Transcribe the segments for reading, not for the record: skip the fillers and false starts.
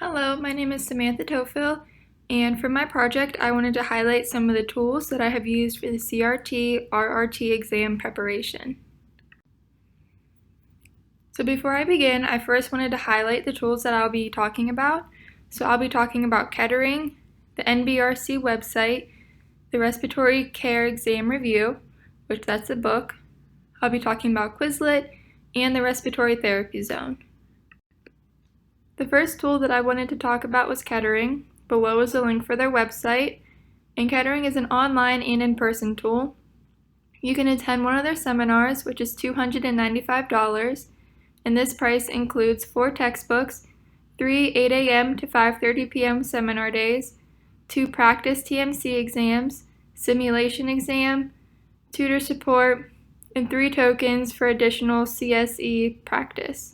Hello, my name is Samantha Tofil, and for my project I wanted to highlight some of the tools that I have used for the CRT RRT exam preparation. So before I begin, I first wanted to highlight the tools that I'll be talking about. So I'll be talking about Kettering, the NBRC website, the Respiratory Care Exam Review, which that's a book. I'll be talking about Quizlet and the Respiratory Therapy Zone. The first tool that I wanted to talk about was Kettering. Below is a link for their website, and Kettering is an online and in-person tool. You can attend one of their seminars, which is $295, and this price includes 4 textbooks, 3 8 a.m. to 5:30 p.m. seminar days, 2 practice TMC exams, simulation exam, tutor support, and 3 tokens for additional CSE practice.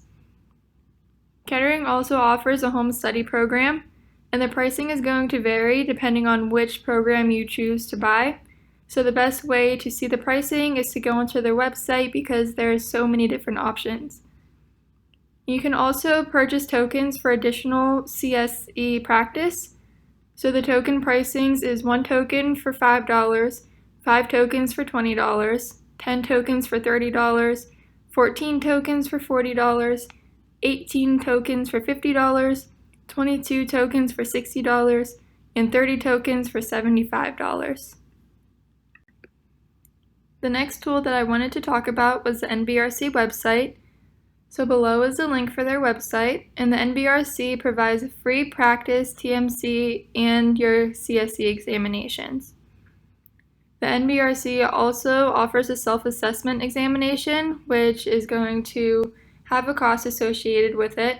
Kettering also offers a home study program, and the pricing is going to vary depending on which program you choose to buy. So the best way to see the pricing is to go onto their website because there are so many different options. You can also purchase tokens for additional CSE practice. So the token pricings is 1 token for $5, 5 tokens for $20, 10 tokens for $30, 14 tokens for $40, 18 tokens for $50, 22 tokens for $60, and 30 tokens for $75. The next tool that I wanted to talk about was the NBRC website. So below is a link for their website, and the NBRC provides free practice, TMC, and your CSE examinations. The NBRC also offers a self-assessment examination, which is going to have a cost associated with it.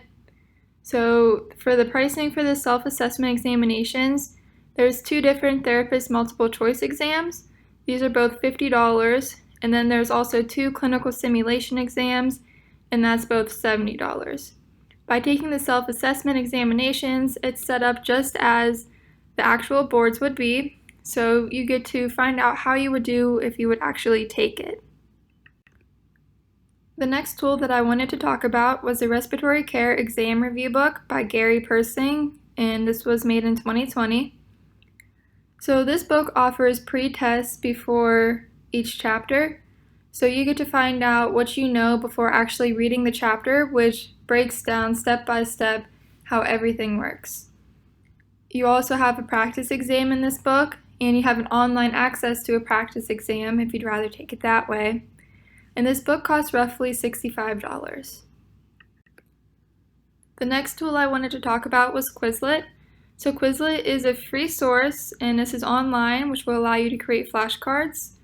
So for the pricing for the self-assessment examinations, there's 2 different therapist multiple choice exams. These are both $50, and then there's also 2 clinical simulation exams, and that's both $70. By taking the self-assessment examinations, it's set up just as the actual boards would be, so you get to find out how you would do if you would actually take it. The next tool that I wanted to talk about was the Respiratory Care Exam Review book by Gary Persing, and this was made in 2020. So this book offers pre-tests before each chapter, so you get to find out what you know before actually reading the chapter, which breaks down step by step how everything works. You also have a practice exam in this book, and you have an online access to a practice exam if you'd rather take it that way. And this book costs roughly $65. The next tool I wanted to talk about was Quizlet. So Quizlet is a free source, and this is online, which will allow you to create flashcards.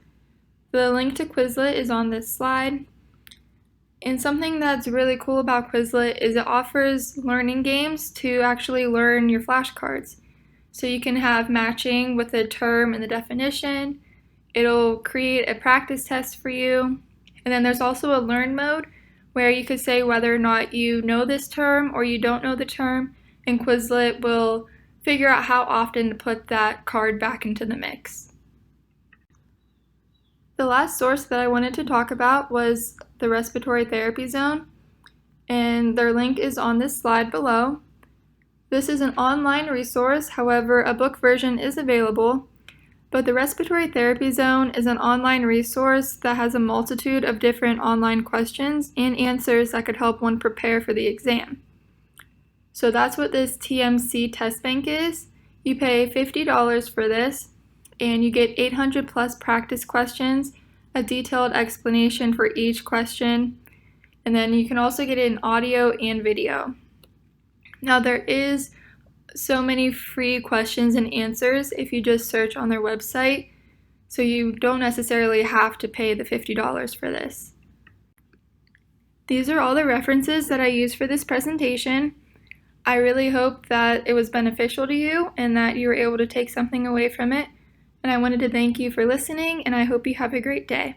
The link to Quizlet is on this slide. And something that's really cool about Quizlet is it offers learning games to actually learn your flashcards. So you can have matching with the term and the definition. It'll create a practice test for you. And then there's also a learn mode where you could say whether or not you know this term or you don't know the term, and Quizlet will figure out how often to put that card back into the mix. The last source that I wanted to talk about was the Respiratory Therapy Zone, and their link is on this slide below. This is an online resource, however, a book version is available. But the Respiratory Therapy Zone is an online resource that has a multitude of different online questions and answers that could help one prepare for the exam. So that's what this TMC test bank is. You pay $50 for this, and you get 800 plus practice questions, a detailed explanation for each question, and then you can also get it in audio and video. Now there is so many free questions and answers if you just search on their website, so you don't necessarily have to pay the $50 for this. These are all the references that I used for this presentation. I really hope that it was beneficial to you and that you were able to take something away from it, and I wanted to thank you for listening, and I hope you have a great day.